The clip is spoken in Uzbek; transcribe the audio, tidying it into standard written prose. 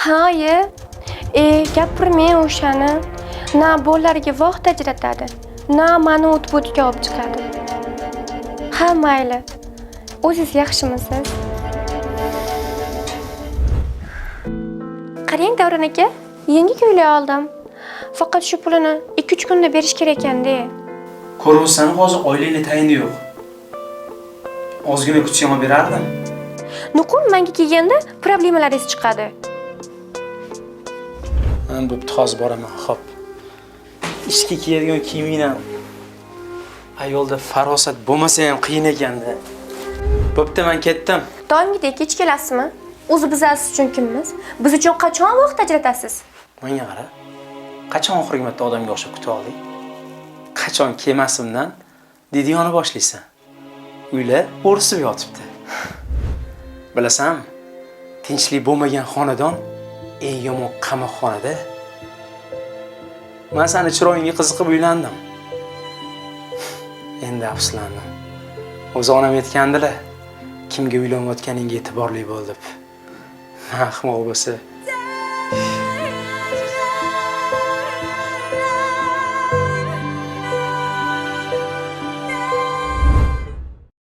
Haye. Gapirmang o'shani. Na bolalarga vaqt ajratadi, na meni o't-bo'tga olib chiqadi. Ha, mayli. O'zingiz yaxshimisiz? Qarang, Davron aka, yangi ko'ylak oldim. Faqat shu pulini 2-3 kunda berish kerak ekan-da. Ko'rsan, hozir oilaning tayini yo'q. Ozgina kutsam berardim. Nuqul menga kelganda problemalaringiz chiqadi. Men bo'pti, hozir boraman. Xo'p. Ishga kiyadigan kiyiming ham ayolda farosat bo'lmasa ham qiyin ekanda. Bo'pti, men ketdim. Doimgidek kech kelasizmi? O'zi bizasiz uchun kimmiz? Biz uchun qachon vaqt ajratasiz? Menga qara. Qachon oxirgi marta odamga o'xshab kutib olding? Qachon kemasimdan didiyoni boshlaysan? Uylar o'risib yotibdi. Bilasanmi? Tinchlik bo'lmagan xonadon eng yomon qamoqxonada. Men seni chiroyingga qiziqib uylandim. Endi afsuslandim. O'zi onam aytgandilar, kimga uylanayotganingga e'tiborli bo'l deb. Ahmoq bo'lsa